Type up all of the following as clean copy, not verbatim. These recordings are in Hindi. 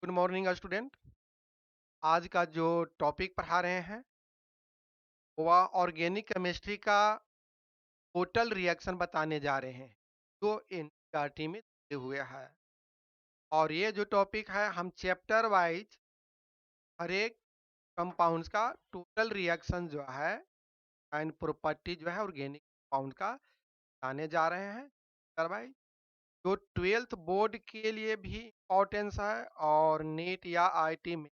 Good morning student. आज का जो टॉपिक पढ़ा रहे हैं वह ऑर्गेनिक केमिस्ट्री का टोटल रिएक्शन बताने जा रहे हैं जो एनसीईआरटी में दिए हुए है। और ये जो टॉपिक है हम चैप्टर वाइज हर एक कंपाउंड्स का टोटल रिएक्शन जो है एंड प्रॉपर्टी जो है ऑर्गेनिक कंपाउंड का बताने जा रहे हैं चैप्टर वाइज। जो 12th बोर्ड के लिए भी इम्पोर्टेंस है और नीट या आईटी में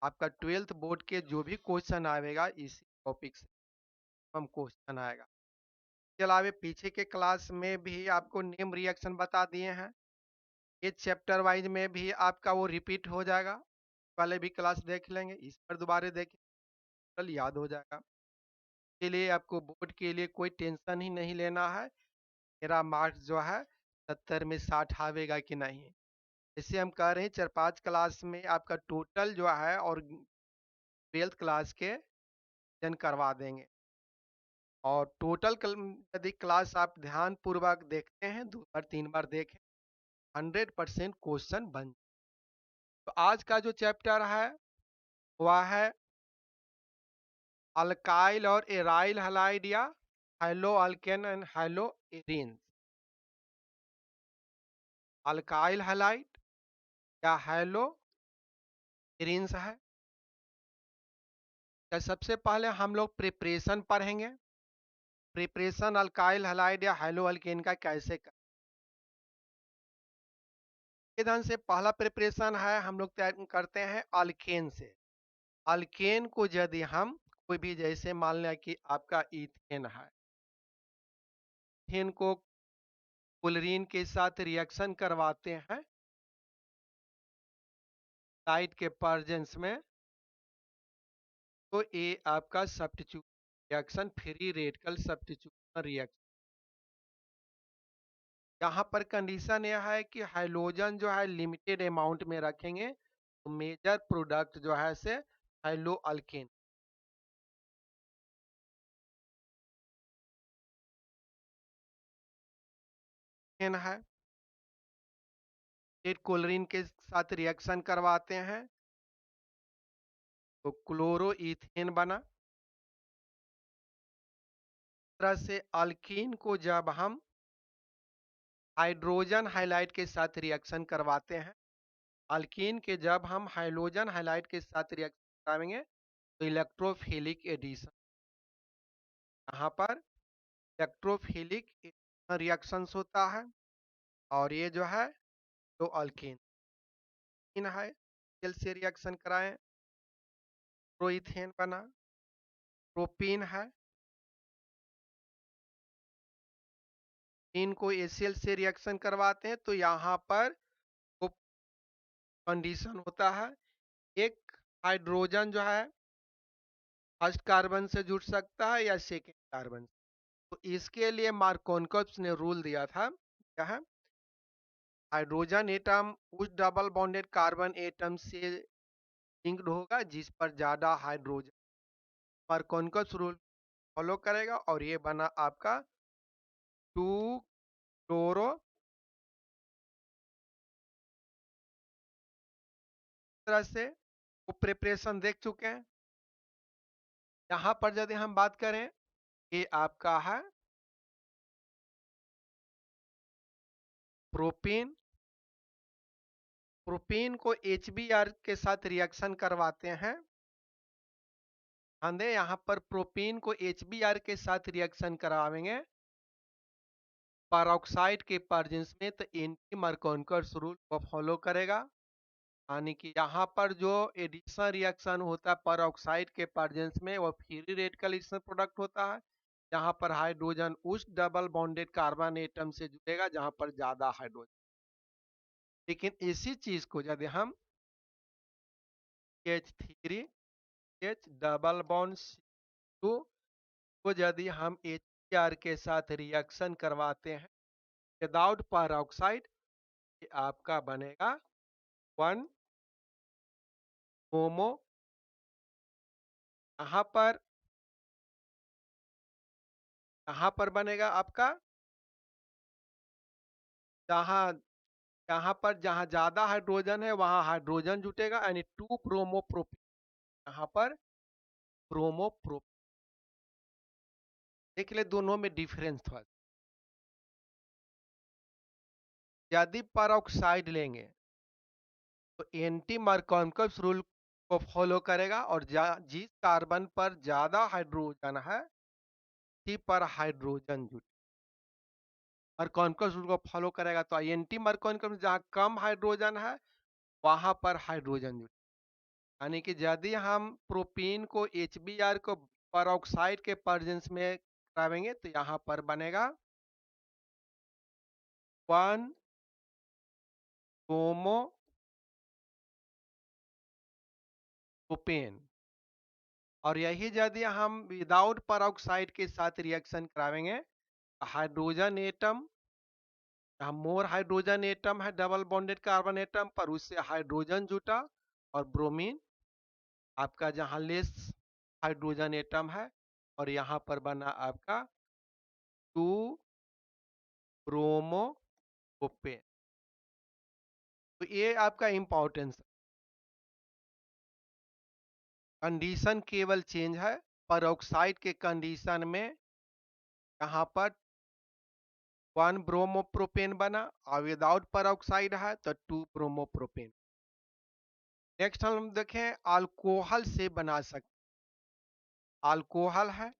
आपका 12th बोर्ड के जो भी क्वेश्चन आएगा इसी टॉपिक से हम क्वेश्चन आएगा। इसके अलावा पीछे के क्लास में भी आपको नेम रिएक्शन बता दिए हैं। ये चैप्टर वाइज में भी आपका वो रिपीट हो जाएगा। पहले भी क्लास देख लेंगे, इस पर दोबारा देखें, कल याद हो जाएगा। इसके लिए आपको बोर्ड के लिए कोई टेंशन ही नहीं लेना है। मेरा मार्क्स जो है 70 में 60 आवेगा कि नहीं। इसे हम कह रहे हैं 4-5 क्लास में आपका टोटल जो है और 12th क्लास के जन करवा देंगे। और टोटल यदि क्लास आप ध्यान पूर्वक देखते हैं 2 बार 3 बार देखें 100% क्वेश्चन बन। तो आज का जो चैप्टर है वह है अल्काइल और एराइल हैलाइड या hello alkane and hello arene. Alkyl halide या हेलो एरीन्स है। तो सबसे पहले हम लोग प्रिपरेशन पढ़ेंगे। प्रिपरेशन अल्काइल हैलाइड या हेलो अल्केन का कैसे कर ढंग से पहला प्रिपरेशन है हम लोग तैयार करते हैं अल्केन से। अल्केन को यदि हम कोई भी जैसे मान लिया कि आपका इथेन है, इथेन को क्लोरीन के साथ रिएक्शन करवाते हैं लाइट के प्रेजेंस में, तो ये आपका substitute reaction free radical substitution reaction. यहाँ पर कंडीशन यह है कि हाइड्रोजन जो है लिमिटेड अमाउंट में रखेंगे तो मेजर प्रोडक्ट जो है से हेलो अल्केन है। क्लोरीन के साथ रिएक्शन करवाते हैं तो क्लोरो इथेन बना। तरह से अल्कीन को जब हम हाइड्रोजन हाइलाइट के साथ रिएक्शन करवाते हैं, अल्कीन के जब हम हाइड्रोजन हाइलाइट के साथ रिएक्शन कराएंगे तो इलेक्ट्रोफिलिक एडिशन, यहाँ पर इलेक्ट्रोफिलिक रिएक्शंस होता है। और ये जो है तो अल्कीन है, सेल से रिएक्शन कराएं प्रोइथेन बना। प्रोपीन है, इनको एसीएल से रिएक्शन करवाते हैं तो यहाँ पर कंडीशन होता है एक हाइड्रोजन जो है फर्स्ट कार्बन से जुड़ सकता है या सेकेंड कार्बन। तो इसके लिए मार्कोनिकस ने रूल दिया था क्या है, हाइड्रोजन एटम उस डबल बॉन्डेड कार्बन एटम से लिंक्ड होगा जिस पर ज्यादा हाइड्रोजन। मार्कोनिकस रूल फॉलो करेगा और ये बना आपका 2 क्लोरो। तरह से वो प्रिपरेशन देख चुके हैं। यहाँ पर यदि हम बात करें ये आपका है प्रोपीन। प्रोपीन को HBr के साथ रिएक्शन करवाते हैं। ध्यान दें यहाँ पर प्रोपीन को HBr के साथ रिएक्शन करावेंगे परऑक्साइड के प्रेजेंस में तो एंटी मार्कोनिकस रूल को फॉलो करेगा। यानी कि यहाँ पर जो एडिशन रिएक्शन होता है परऑक्साइड के प्रेजेंस में वो फ्री रेडिकल एडिशन प्रोडक्ट होता है। यहाँ पर हाइड्रोजन उस डबल बॉन्डेड कार्बन एटम से जुड़ेगा जहाँ पर ज्यादा हाइड्रोजन। लेकिन इसी चीज को यदि हम H3 H double bond to को यदि हम HBr के साथ रिएक्शन करवाते हैं विदाउट परऑक्साइड, आपका बनेगा 1 होमो। यहाँ पर बनेगा आपका जहाँ यहाँ पर जहाँ ज़्यादा हाइड्रोजन है वहाँ हाइड्रोजन जुटेगा, यानी 2 ब्रोमोप्रोपेन, यहाँ पर ब्रोमोप्रोप। देख ले दोनों में डिफरेंस थोड़ा। यदि परऑक्साइड लेंगे तो एंटी मर्कौनकस रूल को फॉलो करेगा, और जिस कार्बन पर ज्यादा हाइड्रोजन है उसी पर हाइड्रोजन जुटे। मर्कौनकस रूल को फॉलो करेगा तो एंटी मर्कौनकस जहाँ कम हाइड्रोजन है वहां पर हाइड्रोजन जुटे। यानी कि यदि हम प्रोपीन को HBr को परऑक्साइड के प्रेजेंस में करावेंगे तो यहाँ पर बनेगा 1 ब्रोमो प्रोपेन। और यही यदि हम विदाउट परऑक्साइड के साथ रिएक्शन करावेंगे, हाइड्रोजन एटम, यहाँ मोर हाइड्रोजन एटम है डबल बॉन्डेड कार्बन एटम पर, उससे हाइड्रोजन जुटा, और ब्रोमीन आपका जहाँ लेस हाइड्रोजन एटम है, और यहाँ पर बना आपका 2 ब्रोमो प्रोपेन। तो ये आपका इंपॉर्टेंस। कंडीशन केवल चेंज है, परऑक्साइड के कंडीशन में यहाँ पर 1 ब्रोमोप्रोपेन बना, और विदाउट परऑक्साइड है तो 2 ब्रोमोप्रोपेन। नेक्स्ट हम देखें अल्कोहल से बना सकते। अल्कोहल है,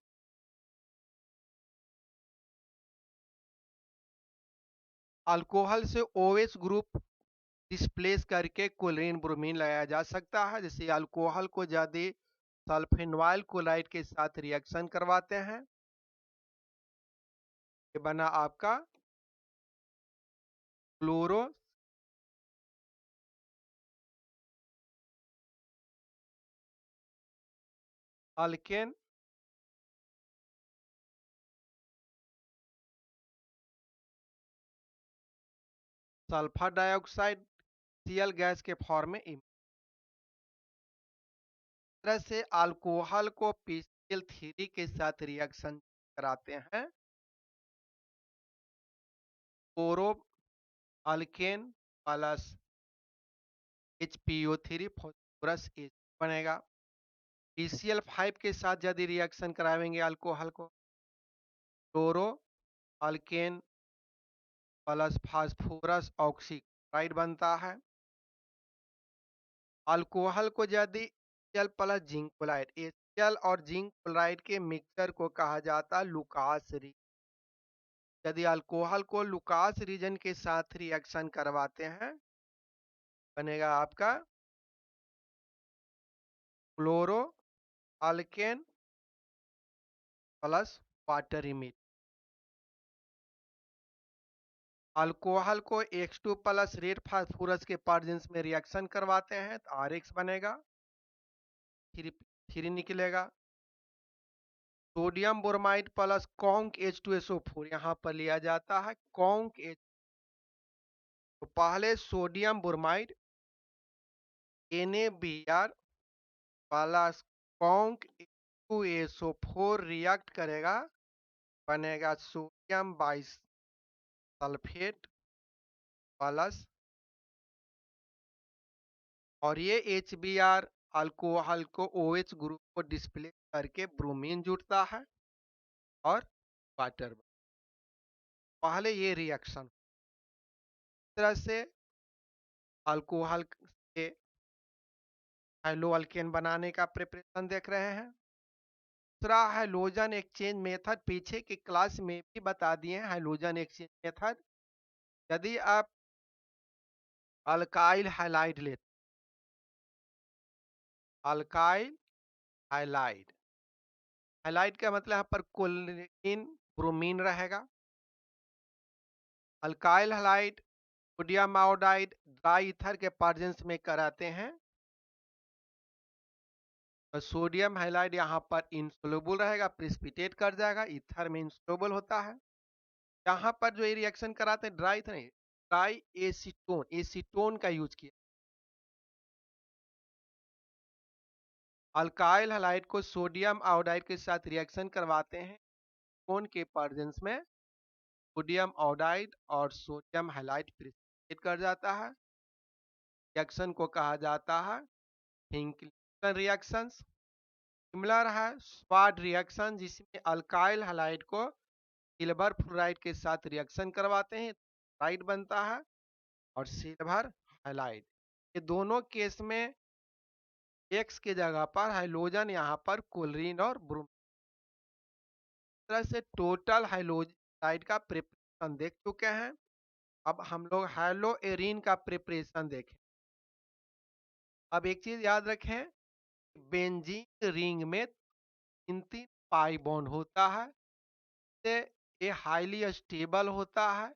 अल्कोहल से OH ग्रुप डिस्प्लेस करके क्लोरीन ब्रोमीन लगाया जा सकता है। जैसे अल्कोहल को यदि सल्फेनॉल क्लोराइड के साथ रिएक्शन करवाते हैं, ये बना आपका chloro alkane sulphur dioxide Cl gas के फॉर्म में। इस तरह से अल्कोहल को PCl3 के साथ रिएक्शन कराते हैं, chloro alkane plus HPO3 phosphorus H बनेगा। PCl5 के साथ यदि रिएक्शन करावेंगे अल्कोहल को, chloro alkane plus phosphorus oxychloride बनता है। अल्कोहल को यदि HCl plus zinc chloride, HCl और जिंक क्लोराइड के मिक्सचर को कहा जाता है लुकास रीजन। यदि अल्कोहल को लुकास रीजन के साथ रिएक्शन करवाते हैं, बनेगा आपका chloro alkane plus water emit. Alcohol को X2 प्लस रेड फास्फोरस के प्रेजेंस में रिएक्शन करवाते हैं तो RX बनेगा, 3 निकलेगा। Sodium bromide plus conc H2SO4 यहाँ पर लिया जाता है कॉन्क H। तो पहले sodium bromide NaBr plus conc H2SO4 react करेगा, बनेगा सोडियम बाइसल्फेट प्लस, और ये HBr अल्कोहल को OH ग्रुप को डिस्प्ले करके ब्रोमीन जुड़ता है और वाटर। पहले ये रिएक्शन इस तरह से अल्कोहल से हेलो अल्केन बनाने का प्रिपरेशन देख रहे हैं। दूसरा हाइड्रोजन एक्सचेंज मेथड, पीछे की क्लास में भी बता दिए हैं हाइड्रोजन एक्सचेंज मेथड। यदि आप अल्काइल हाइलाइड लेते, अल्काइल हाइलाइड, हाइलाइड का मतलब यहाँ पर क्लोरीन ब्रोमीन रहेगा। Alkyl halide sodium iodide dry ether के प्रेजेंस में कराते हैं, तो सोडियम हाइलाइड यहाँ पर इंसोल्युबल रहेगा, प्रेसिपिटेट कर जाएगा, ईथर में इंसोल्युबल होता है। यहाँ पर जो ये रिएक्शन कराते हैं ड्राई नहीं, ड्राई एसीटोन, एसीटोन का यूज किया। अल्काइल हाइलाइड को सोडियम आयोडाइड के साथ रिएक्शन करवाते हैं, कौन के प्रेजेंस में, सोडियम आयोडाइड और सोडियम हाइलाइड। कर जाता है। रिएक्शन को कहा जाता है हिंकलिंगटन रिएक्शंस। सिमिलर है स्वाड रिएक्शन, जिसमें अल्काइल हैलाइड को सिल्वर फ्लोराइड के साथ रिएक्शन करवाते हैं, फ्लोराइड बनता है और सिल्वर हैलाइड। ये दोनों केस में एक्स की जगह पर हाइड्रोजन यहाँ पर क्लोरीन और ब्रोमीन। इस तरह से टोटल हाइड्रोजाइड का प्रिपरेशन देख चुके हैं। अब हम लोग हाइड्रोएरिन का प्रिपरेशन देखें। अब एक चीज याद रखें, बेंजीन रिंग में तीन तीन पाई बॉन्ड होता है, से ये हाईली स्टेबल होता है।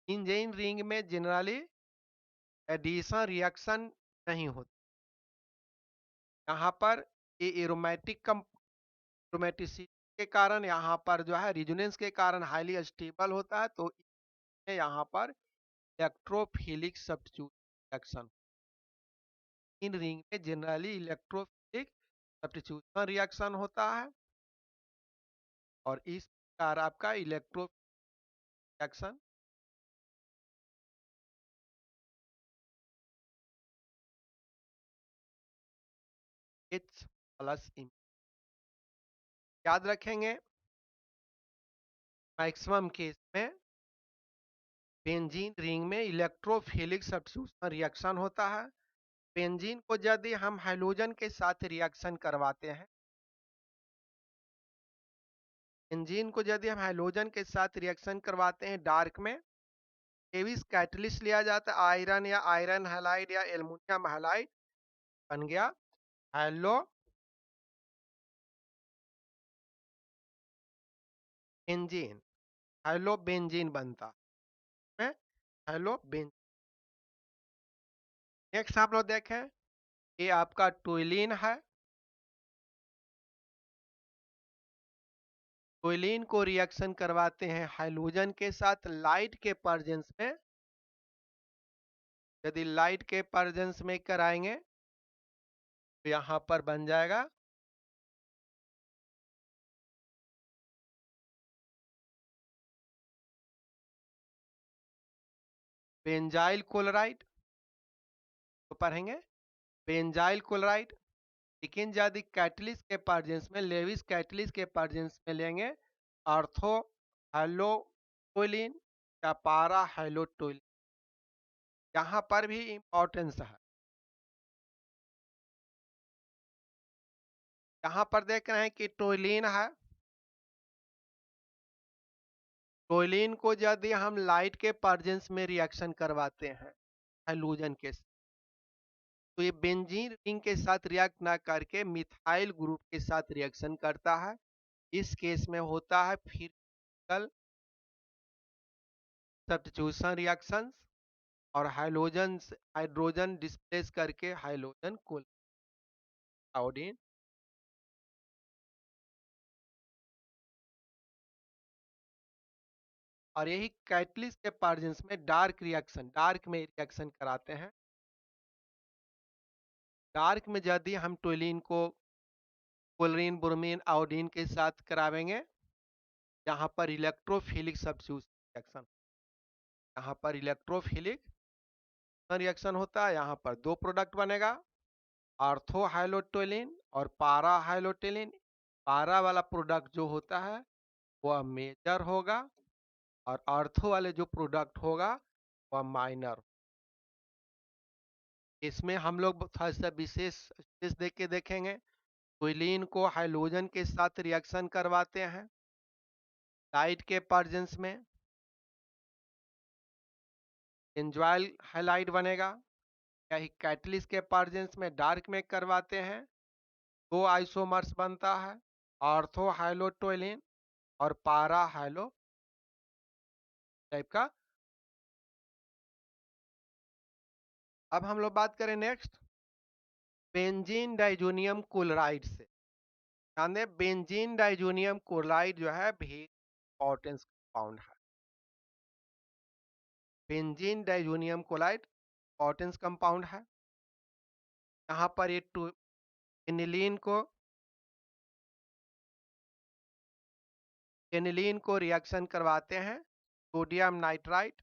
बेंजीन रिंग में जनरली एडिशन रिएक्शन नहीं होता। यहाँ पर ये एरोमेटिक एरोमेटिसिटी के कारण यहाँ पर जो है रिजोनेंस के कारण हाईली स्टेबल होता है, तो यहाँ पर electrophilic substitution reaction. In ring में जनरली इलेक्ट्रोफिलिक सब्स्टिट्यूशन रिएक्शन होता है और इस प्रकार आपका इलेक्ट्रो रिएक्शन H प्लस याद रखेंगे। मैक्सिमम केस में बेंजीन रिंग में इलेक्ट्रोफिलिक सब्स्टिट्यूशन रिएक्शन होता है। बेंजीन को यदि हम हाइड्रोजन के साथ रिएक्शन करवाते हैं, बेंजीन को यदि हम हाइड्रोजन के साथ रिएक्शन करवाते हैं डार्क में, केविस कैटलिस्ट लिया जाता है, आयरन या आयरन हैलाइड या एल्युमिनियम हैलाइड बन गया हेलो बेंजीन। हेलो बेंजीन बनता है हेलो बेंजीन। नेक्स्ट आप लोग देखें, ये आपका टोइलिन है। टोइलिन को रिएक्शन करवाते हैं हाइड्रोजन के साथ लाइट के प्रेजेंस में। यदि लाइट के प्रेजेंस में कराएंगे तो यहाँ पर बन जाएगा बेंजाइल क्लोराइड। तो पढ़ेंगे बेंजाइल क्लोराइड। लेकिन यदि कैटलिस्ट के प्रेजेंस में, लेविस कैटलिस्ट के प्रेजेंस में लेंगे ऑर्थो हाइड्रोटोलिन या पारा हाइड्रोटोलिन, यहाँ पर भी इंपॉर्टेंस है। यहाँ पर देख रहे हैं कि टोलिन है। टोलिन को यदि हम लाइट के प्रेजेंस में रिएक्शन करवाते हैं हाइड्रोजन के साथ, तो ये बेंजीन रिंग के साथ रिएक्ट ना करके मिथाइल ग्रुप के साथ रिएक्शन करता है। इस केस में होता है फिजिकल सब्स्टिट्यूशन रिएक्शंस और हाइड्रोजन डिस्प्लेस करके हाइड्रोजन को आयोडीन। और यही कैटलिस्ट के प्रेजेंस में डार्क में रिएक्शन कराते हैं। डार्क में यदि हम टोलिन को क्लोरीन ब्रोमीन आयोडीन के साथ करावेंगे, यहाँ पर इलेक्ट्रोफिलिक सब्स्टिट्यूशन रिएक्शन, यहाँ पर इलेक्ट्रोफिलिक रिएक्शन होता है। यहाँ पर दो प्रोडक्ट बनेगा, ऑर्थो हाइड्रोटोलिन और पारा हाइड्रोटोलिन। पारा वाला प्रोडक्ट जो होता है वह मेजर होगा और ऑर्थो वाले जो प्रोडक्ट होगा वह माइनर। इसमें हम लोग थोड़ा सा विशेष चीज देख के देखेंगे। टोलिन को हाइड्रोजन के साथ रिएक्शन करवाते हैं लाइट के प्रेजेंस में, बेंजॉइल हैलाइड बनेगा। यही कैटलिस्ट के प्रेजेंस में डार्क में करवाते हैं, दो आइसोमर्स बनता है, ऑर्थो हाइड्रोटोलिन और पारा हाइड्रो टाइप का। अब हम लोग बात करें नेक्स्ट बेंजीन डाइजोनियम क्लोराइड से। ध्यान दें, बेंजीन डाइजोनियम क्लोराइड जो है भी इंपॉर्टेंस कंपाउंड है। Benzene diazonium chloride importance compound है। यहाँ पर ये एनिलीन को रिएक्शन करवाते हैं सोडियम नाइट्राइट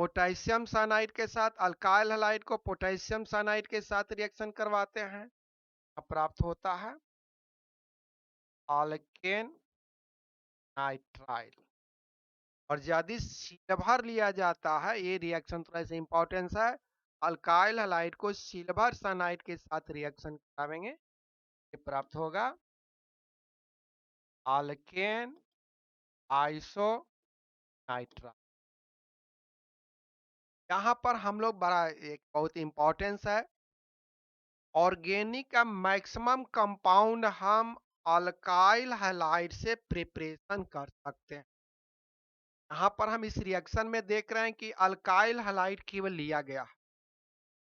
पोटेशियम साइनाइड के साथ अल्काइल हैलाइड को पोटेशियम साइनाइड के साथ रिएक्शन करवाते हैं, अब प्राप्त होता है अल्केन नाइट्राइल। और यदि सिल्वर लिया जाता है, ये रिएक्शन थोड़ा सा इंपॉर्टेंस है, अल्काइल हैलाइड को सिल्वर साइनाइड के साथ रिएक्शन करावेंगे, ये प्राप्त होगा अल्केन आइसो नाइट्राइल। यहाँ पर हम लोग बड़ा एक बहुत इंपॉर्टेंस है, ऑर्गेनिक का मैक्सिमम कंपाउंड हम अल्काइल हैलाइड से प्रिपरेशन कर सकते हैं। यहाँ पर हम इस रिएक्शन में देख रहे हैं कि अल्काइल हैलाइड केवल लिया गया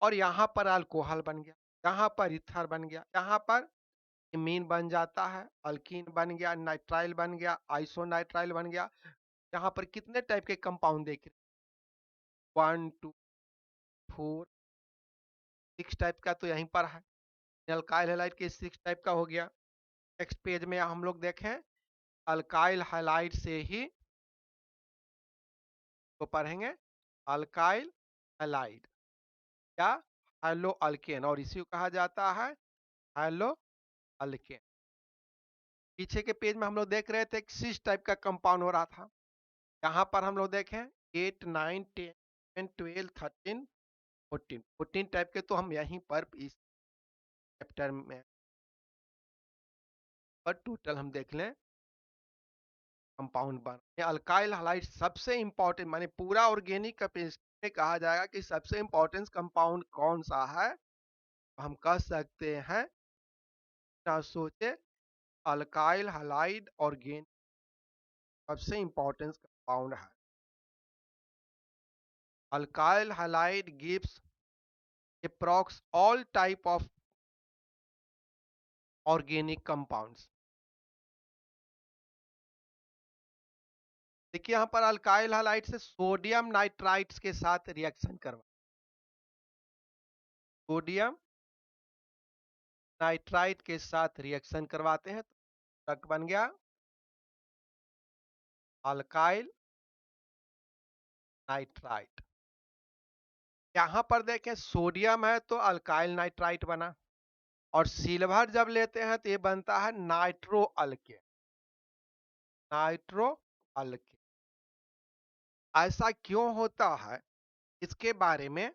और यहाँ पर अल्कोहल बन गया, यहाँ पर इथर बन गया, यहाँ पर इमीन बन जाता है, अल्कीन बन गया, नाइट्राइल बन गया, आइसोनाइट्राइल बन गया। यहाँ पर कितने टाइप के कंपाउंड देख रहे हैं, 1 2 4 6 टाइप का तो यहीं पर है। अल्काइल हैलाइड के 6 टाइप का हो गया। नेक्स्ट पेज में हम लोग देखें, अल्काइल हैलाइड से ही तो पढ़ेंगे अल्काइल हैलाइड या हेलो अल्केन, और इसी को कहा जाता है हेलो अल्केन। पीछे के पेज में हम लोग देख रहे थे 6 टाइप का कंपाउंड हो रहा था, यहाँ पर हम लोग देखें 8 9 10 12 13 14 टाइप के तो हम यहीं पर इस चैप्टर में पर टोटल हम देख लें कंपाउंड बन। अल्काइल हैलाइड सबसे इंपॉर्टेंट, माने पूरा ऑर्गेनिक केमिस्ट्री में कहा जाएगा कि सबसे इंपॉर्टेंट कंपाउंड कौन सा है, हम कह सकते हैं ना सोचे अल्काइल हैलाइड ऑर्गेनिक सबसे इंपॉर्टेंट कंपाउंड है। Alkyl halide gives approx all type of organic compounds. देखिए यहाँ पर अल्काइल हैलाइड से सोडियम नाइट्राइट्स के साथ रिएक्शन करवा, सोडियम नाइट्राइट के साथ रिएक्शन करवाते हैं तो प्रोडक्ट बन गया अल्काइल नाइट्राइट। यहाँ पर देखें सोडियम है तो अल्काइल नाइट्राइट बना, और सिल्वर जब लेते हैं तो ये बनता है नाइट्रो अल्केन, नाइट्रो अल्केन। ऐसा क्यों होता है, इसके बारे में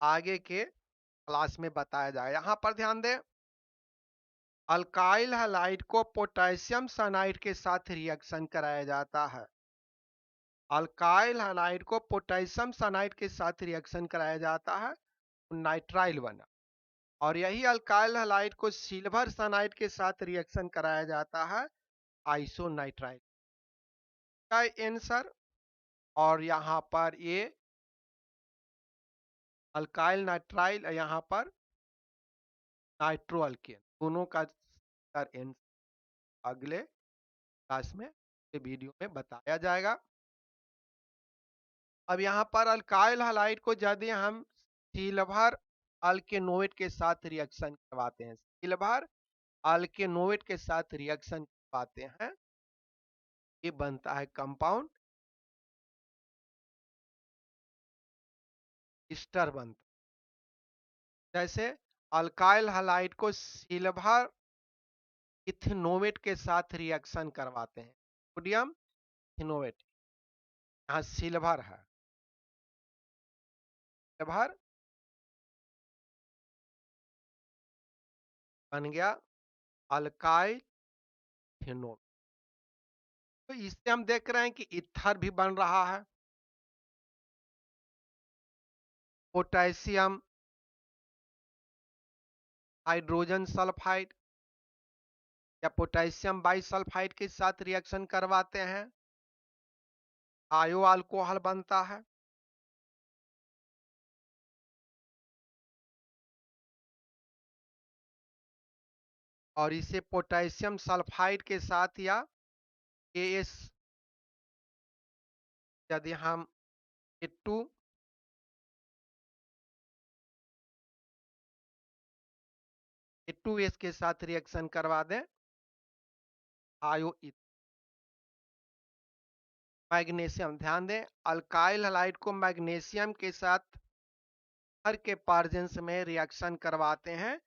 आगे के क्लास में बताया जाए। यहाँ पर ध्यान दें, अल्काइल हैलाइड को पोटेशियम साइनाइड के साथ रिएक्शन कराया जाता है, अल्काइल हैलाइड को पोटेशियम साइनाइड के साथ रिएक्शन कराया जाता है तो नाइट्राइल बना, और यही अल्काइल हैलाइड को सिल्वर साइनाइड के साथ रिएक्शन कराया जाता है आइसोनाइट्राइल का आंसर। और यहाँ पर ये अल्काइल नाइट्राइल, यहाँ पर नाइट्रो अल्केन, दोनों का आंसर अगले क्लास में वीडियो में बताया जाएगा। अब यहाँ पर अल्काइल हैलाइड को यदि हम सिल्वर अल्केनोएट के साथ रिएक्शन करवाते हैं, सिल्वर अल्केनोएट के साथ रिएक्शन करवाते हैं, ये बनता है कंपाउंड ईस्टर बनता है। जैसे अल्काइल हैलाइड को सिल्वर इथेनोएट के साथ रिएक्शन करवाते हैं, सोडियम इथेनोएट, यहाँ सिल्वर है, सिल्वर बन गया अल्काइल फेनोल। तो इससे हम देख रहे हैं कि इथर भी बन रहा है, पोटेशियम हाइड्रोजन सल्फाइड या पोटेशियम बाइसल्फाइड के साथ रिएक्शन करवाते हैं, आयो अल्कोहल बनता है। और इसे पोटेशियम सल्फाइड के साथ या एस, यदि हम टू एस के साथ रिएक्शन करवा दें, आयो मैग्नीशियम ध्यान दें, अल्काइल हैलाइड को मैग्नीशियम के साथ हर के पार्जेंस में रिएक्शन करवाते हैं,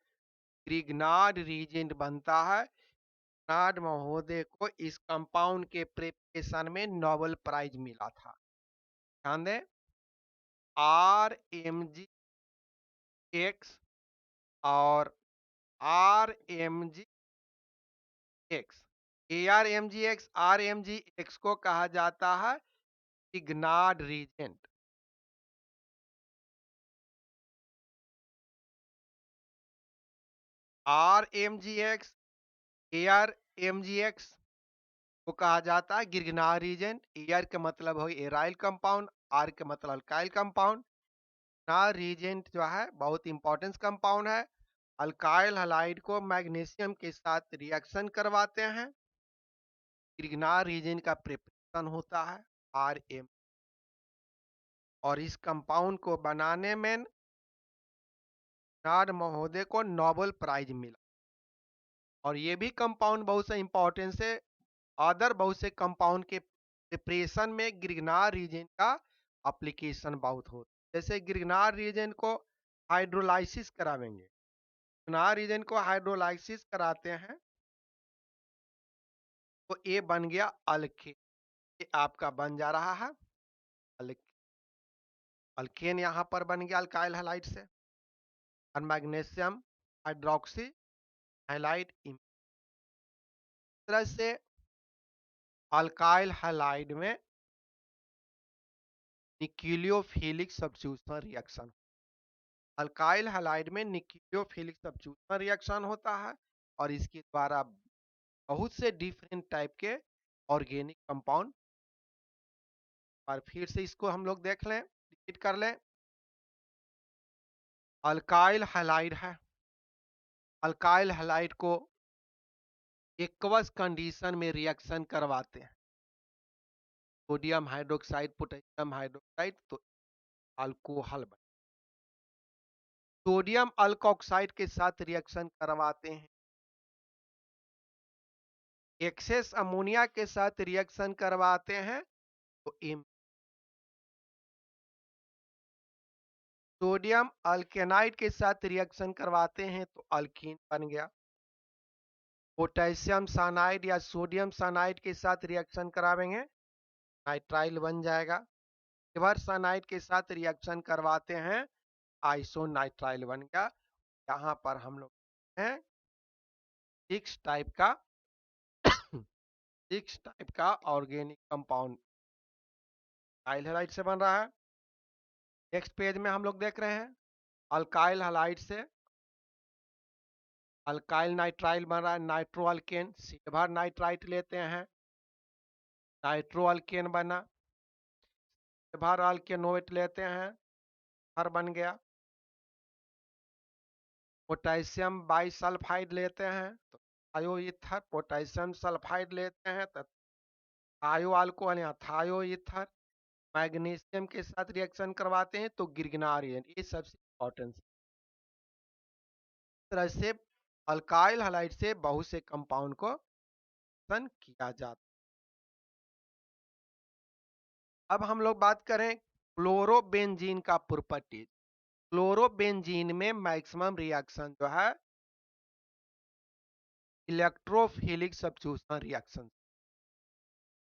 ग्रिग्नार्ड रीजेंट बनता है। ग्रिग्नार्ड महोदय को इस कंपाउंड के प्रिपरेशन में नोबेल प्राइज मिला था। ध्यान दें, RMgX और RMgX, ARMGX, RMGX को कहा जाता है ग्रिग्नार्ड रीजेंट। RMGX, ARMGX को कहा जाता है गिरगिनार रीजेंट। एयर का मतलब हो एराइल कंपाउंड, आर का मतलब अल्काइल कंपाउंड। गिरगिनार रीजेंट जो है बहुत इंपॉर्टेंट कंपाउंड है। अल्काइल हैलाइड को मैग्नीशियम के साथ रिएक्शन करवाते हैं, गिरगिनार रीजेंट का प्रिपरेशन होता है RM, और इस कंपाउंड को बनाने में नाड महोदय को नोबेल प्राइज मिला। और ये भी कंपाउंड बहुत से इंपॉर्टेंस है, अदर बहुत से कंपाउंड के प्रिपरेशन में गिरगिनार रीजन का एप्लीकेशन बहुत होता है। जैसे गिरगिनार रीजन को हाइड्रोलाइसिस करावेंगे, गिरगिनार रीजन को हाइड्रोलाइसिस कराते हैं तो ये बन गया अल्केन। ये आपका बन जा रहा है अल्केन, यहाँ पर बन गया अल्काइल हैलाइड से। और मैग्नीशियम हाइड्रोक्सी हैलाइड इस तरह से अल्काइल हैलाइड में nucleophilic substitution reaction, alkyl halide में न्यूक्लियोफिलिक सब्स्टिट्यूशन रिएक्शन होता है, और इसके द्वारा बहुत से डिफरेंट टाइप के ऑर्गेनिक कंपाउंड। और फिर से इसको हम लोग देख लें, रिपीट कर लें। अल्काइल हैलाइड है, अल्काइल हैलाइड को एक्वस कंडीशन में रिएक्शन करवाते हैं, सोडियम हाइड्रोक्साइड पोटेशियम हाइड्रोक्साइड, तो अल्कोहल बन, सोडियम अल्कोक्साइड के साथ रिएक्शन करवाते हैं, एक्सेस अमोनिया के साथ रिएक्शन करवाते हैं तो सोडियम अल्केनाइड के साथ रिएक्शन करवाते हैं तो अल्कीन बन गया। पोटेशियम साइनाइड या सोडियम साइनाइड के साथ रिएक्शन करावेंगे, नाइट्राइल बन जाएगा। सिल्वर साइनाइड के साथ रिएक्शन करवाते हैं, आइसोनाइट्राइल बन गया। यहाँ पर हम लोग हैं 6 टाइप का 6 टाइप का ऑर्गेनिक कंपाउंड अल्काइल हैलाइड से बन रहा है। नेक्स्ट पेज में हम लोग देख रहे हैं अल्काइल हैलाइड से अल्काइल नाइट्राइल बन रहा है, नाइट्रो अल्केन। सिल्वर नाइट्राइट लेते हैं, नाइट्रो अल्केन बना। सिल्वर अल्केनोइट लेते हैं, हर बन गया। पोटेशियम बाइसल्फाइड लेते हैं तो थायो ईथर, पोटेशियम सल्फाइड लेते हैं तो थायो अल्कोहल या थायो ईथर। मैग्नीशियम के साथ रिएक्शन करवाते हैं तो गिरगिनार, ये सबसे इंपॉर्टेंट। तरह से अल्काइल हैलाइड से बहुत से कंपाउंड को किया जाता। अब हम लोग बात करें क्लोरोबेंजीन का प्रॉपर्टीज। क्लोरोबेंजीन में मैक्सिमम रिएक्शन जो है इलेक्ट्रोफिलिक सब्स्टिट्यूशन रिएक्शन।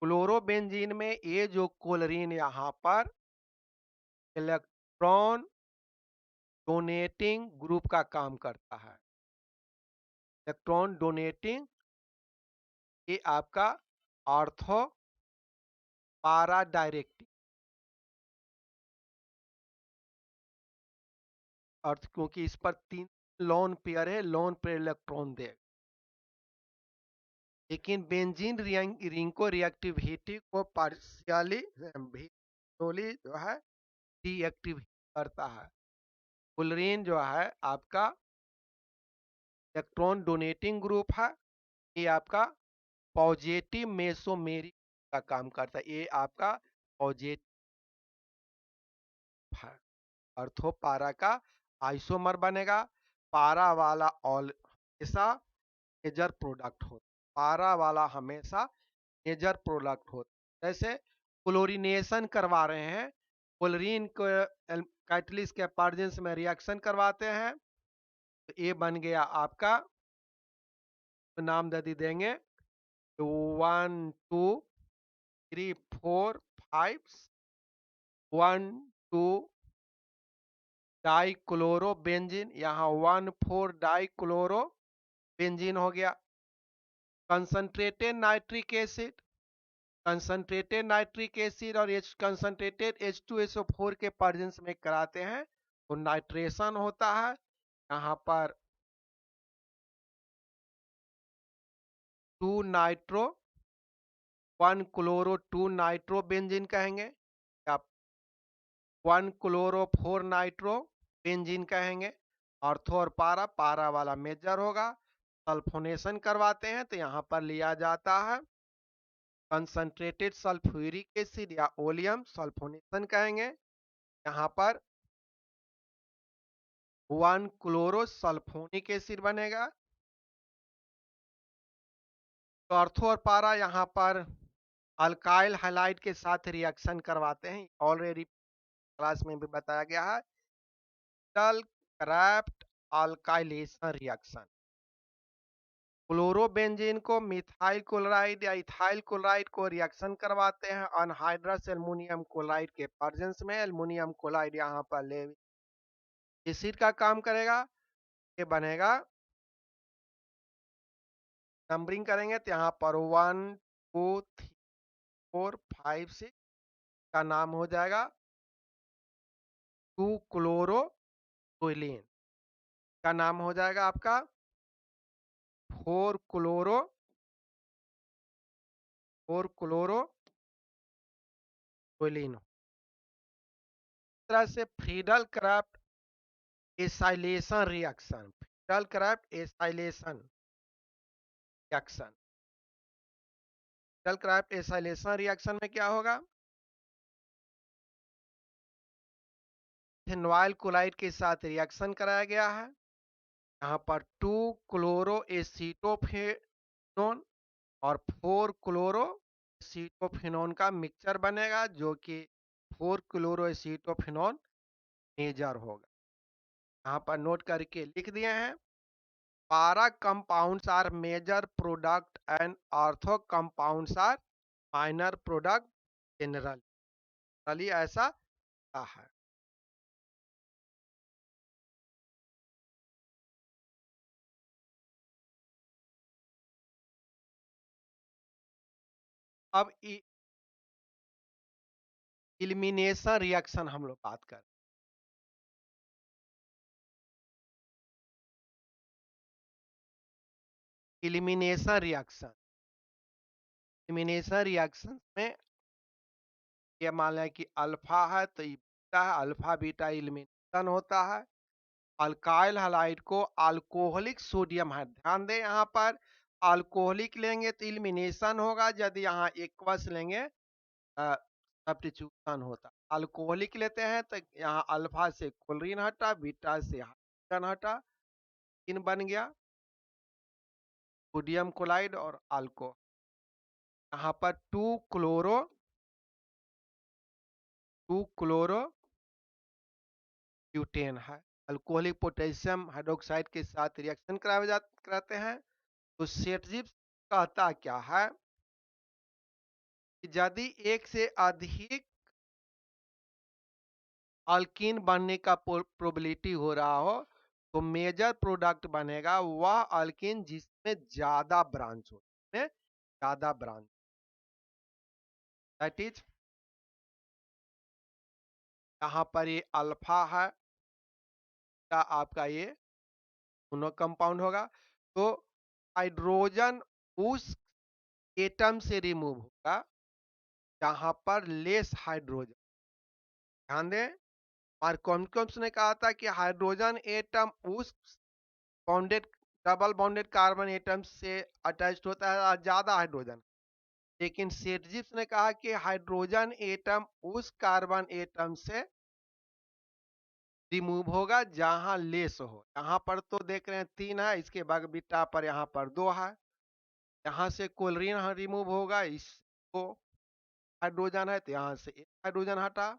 क्लोरोबेंजीन में ये जो कोलरीन यहाँ पर इलेक्ट्रॉन डोनेटिंग ग्रुप का काम करता है, इलेक्ट्रॉन डोनेटिंग, ये आपका ऑर्थो पारा डायरेक्टिव अर्थ, क्योंकि इस पर 3 लोन पेयर है, लोन पेयर इलेक्ट्रॉन देगा। लेकिन बेंजीन रिंग को रिएक्टिविटी को पार्शियली जो है डीएक्टिव करता है। क्लोरीन जो है आपका इलेक्ट्रॉन डोनेटिंग ग्रुप है, ये आपका पॉजिटिव मेसोमेरी का काम करता है, ये आपका पॉजिटिव है। अर्थो पारा का आइसोमर बनेगा, पारा वाला ऑल हमेशा मेजर प्रोडक्ट होता, पारा वाला हमेशा मेजर प्रोडक्ट होता। जैसे क्लोरीनेशन करवा रहे हैं, क्लोरीन को कैटलिस्ट के प्रेजेंस में रिएक्शन करवाते हैं, तो ये बन गया आपका, तो नाम दे देंगे 1 2 3 4 5 1 2 डाइक्लोरोबेंजीन, यहाँ 1 4 डाइक्लोरोबेंजीन हो गया। Concentrated nitric acid, concentrated nitric acid और कंसंट्रेटेड H2SO4 के प्रेजेंस में कराते हैं तो नाइट्रेशन होता है। यहाँ पर 2 नाइट्रो 1 क्लोरो 2 नाइट्रो बेंजीन कहेंगे, या 1 क्लोरो 4 नाइट्रो बेंजीन कहेंगे। ऑर्थो और पारा, पारा वाला मेजर होगा। सल्फोनेशन करवाते हैं तो यहाँ पर लिया जाता है कंसंट्रेटेड सल्फ्यूरिक एसिड या ओलियम, सल्फोनेशन कहेंगे। यहाँ पर 1 क्लोरो सल्फोनिक एसिड बनेगा। तो ऑर्थो और पारा यहाँ पर अल्काइल हैलाइड के साथ रिएक्शन करवाते हैं, ऑलरेडी क्लास में भी बताया गया है, क्राफ्ट अल्काइलेशन रिएक्शन। क्लोरोबेंजीन को मिथाइल क्लोराइड या इथाइल क्लोराइड को रिएक्शन करवाते हैं अनहाइड्रस एल्युमिनियम क्लोराइड के प्रेजेंस में। एल्युमिनियम क्लोराइड यहाँ पर लेविक एसिड का काम करेगा। ये बनेगा, नंबरिंग करेंगे तो यहाँ पर 1 2 3 4 5 6 का नाम हो जाएगा 2 क्लोरोटोइलिन, का नाम हो जाएगा आपका 4 क्लोरोटोइलिन। इस तरह से Friedel Crafts acylation reaction, Friedel Crafts acylation reaction, Friedel Crafts acylation reaction में क्या होगा, इथेनॉल क्लोराइड के साथ रिएक्शन कराया गया है। यहाँ पर 2 क्लोरो एसीटोफेनोन और 4 क्लोरो एसीटोफेनोन का मिक्सचर बनेगा, जो कि 4 क्लोरो एसीटोफेनोन मेजर होगा। यहाँ पर नोट करके लिख दिए हैं, para compounds are major product and ortho compounds are minor product generally ऐसा है। अब एलिमिनेशन रिएक्शन हम लोग बात कर, एलिमिनेशन रिएक्शन, एलिमिनेशन रिएक्शन में ये मान लें कि अल्फा है तो बीटा है, अल्फा बीटा एलिमिनेशन होता है। अल्काइल हैलाइड को अल्कोहलिक सोडियम है, ध्यान दें यहाँ पर अल्कोहलिक लेंगे तो एलिमिनेशन होगा, यदि यहाँ एक्वस लेंगे सब्स्टिट्यूशन होता। अल्कोहलिक लेते हैं तो यहाँ अल्फा से क्लोरीन हटा, बीटा से हाइड्रोजन हटा, इन बन गया सोडियम क्लोराइड और अल्कोहल। यहाँ पर 2 क्लोरो ब्यूटेन है, अल्कोहलिक पोटेशियम हाइड्रोक्साइड के साथ रिएक्शन कराते हैं। तो सेटजिप्स कहता क्या है कि यदि एक से अधिक अल्कीन बनने का प्रोबेबिलिटी हो रहा हो तो मेजर प्रोडक्ट बनेगा वह अल्कीन जिसमें ज्यादा ब्रांच हो, ज्यादा ब्रांच, दैट इज यहाँ पर ये अल्फा है, आपका ये दोनों कंपाउंड होगा। तो हाइड्रोजन उस एटम से रिमूव होगा जहां पर लेस हाइड्रोजन, ध्यान दें मार्कोनिकम्स ने कहा था कि हाइड्रोजन एटम उस bonded double bonded carbon atom से अटैच्ड होता है ज्यादा हाइड्रोजन, लेकिन सेटजिप्स ने कहा कि हाइड्रोजन एटम उस कार्बन एटम से रिमूव होगा जहां लेस हो। यहाँ पर तो देख रहे हैं 3 है, इसके बाद बीटा पर यहाँ पर 2 है, यहाँ से क्लोरीन रिमूव होगा इसको हाइड्रोजन है तो यहाँ से एक हाइड्रोजन हटा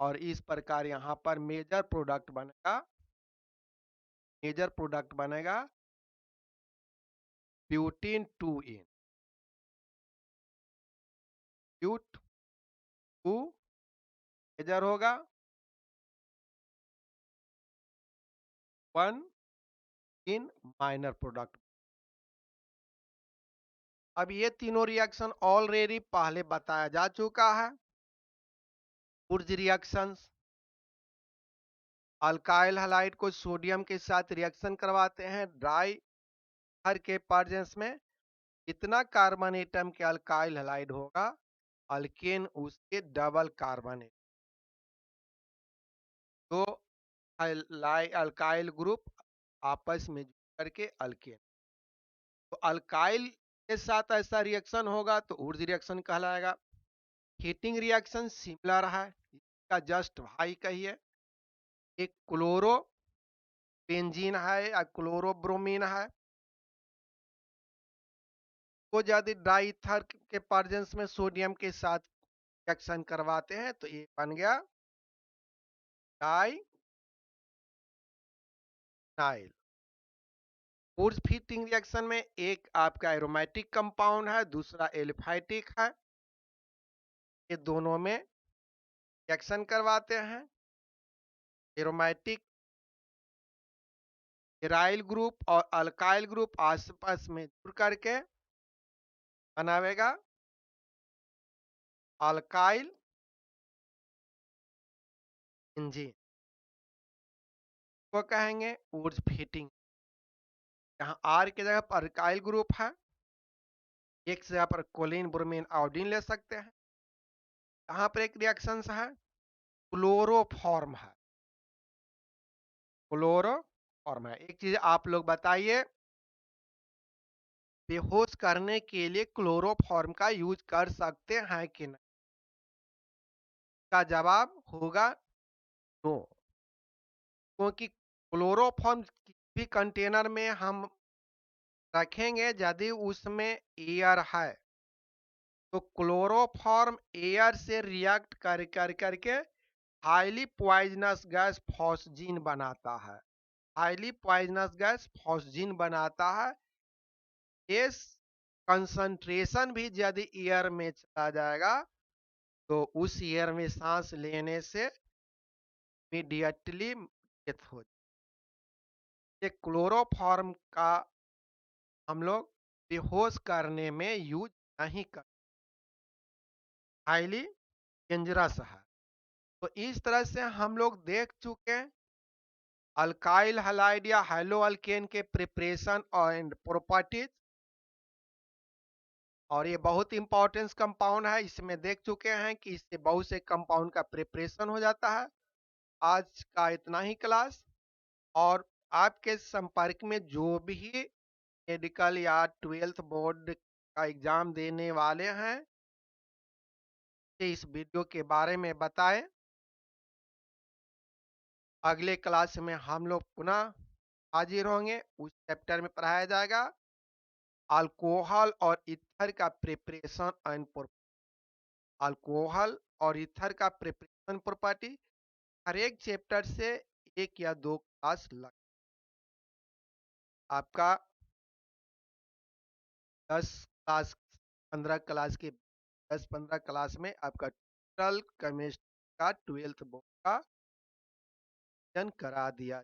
और इस प्रकार यहाँ पर मेजर प्रोडक्ट बनेगा ब्यूटीन 2 इन ब्यूट 2 मेजर होगा 1 इन माइनर प्रोडक्ट। अब ये तीनों रिएक्शन ऑलरेडी पहले बताया जा चुका है। उर्ज रिएक्शंस, अल्काइल हलाइड को सोडियम के साथ रिएक्शन करवाते हैं ड्राई हर के प्रेजेंस में। इतना कार्बन एटम के अल्काइल हलाइड होगा, अल्केन उसके डबल कार्बन एटम। तो अल्काइल ग्रुप आपस में जुड़ करके अल्केन। तो अल्काइल के साथ ऐसा रिएक्शन होगा तो उर्ज रिएक्शन कहलाएगा। हीटिंग रिएक्शन सिमिलर है, इसका जस्ट भाई कहिए। एक क्लोरो बेंजीन है या क्लोरोब्रोमीन है, को यदि डाई ईथर के प्रेजेंस में सोडियम के साथ रिएक्शन करवाते हैं तो ये बन गया डाई नाइल। उर्ज हीटिंग रिएक्शन में एक आपका एरोमेटिक कंपाउंड है, दूसरा एलिफाइटिक है। ये दोनों में रिएक्शन करवाते हैं। एरोमेटिक एराइल ग्रुप और अल्काइल ग्रुप आपस में जुड़ करके बनावेगा अल्काइल इंजीन, को कहेंगे उर्ज हीटिंग। यहाँ आर की जगह पर अल्काइल ग्रुप है, एक से यहाँ पर कोलिन ब्रोमीन आयोडीन ले सकते हैं। यहाँ पर एक रिएक्शन है क्लोरोफॉर्म है, क्लोरोफॉर्म है। एक चीज आप लोग बताइए, बेहोश करने के लिए क्लोरोफॉर्म का यूज कर सकते हैं कि नहीं? का जवाब होगा नो, क्योंकि क्लोरोफॉर्म किसी भी कंटेनर में हम रखेंगे यदि उसमें एयर है तो क्लोरोफॉर्म एयर से रिएक्ट कर करके हाईली पॉइजनस गैस फॉस्जीन बनाता है। हाईली पॉइजनस गैस फॉस्जीन बनाता है। इस कंसंट्रेशन भी यदि एयर में चला जाएगा तो उस एयर में सांस लेने से इमीडिएटली डेथ हो जाए। क्लोरोफॉर्म का हम लोग बेहोश करने में यूज नहीं कर, हाईली डेंजरस है। तो इस तरह से हम लोग देख चुके हैं अल्काइल हलाइड या हैलो अल्केन के प्रिपरेशन एंड प्रॉपर्टीज, और ये बहुत इंपॉर्टेंट कंपाउंड है। इसमें देख चुके हैं कि इससे बहुत से कंपाउंड का प्रिपरेशन हो जाता है। आज का इतना ही क्लास, और आपके संपर्क में जो भी मेडिकल या 12th बोर्ड का एग्जाम देने वाले हैं इस वीडियो के बारे में बताएं। अगले क्लास में हम लोग पुनः हाजिर होंगे। उस चैप्टर में पढ़ाया जाएगा अल्कोहल और ईथर का प्रिपरेशन एंड अल्कोहल और ईथर का प्रिपरेशन प्रॉपर्टी। हर एक चैप्टर से एक या दो क्लास लग, आपका 10 क्लास 15 क्लास के 10-15 क्लास में आपका टोटल केमिस्ट्री का 12th बोर्ड का करा दिया।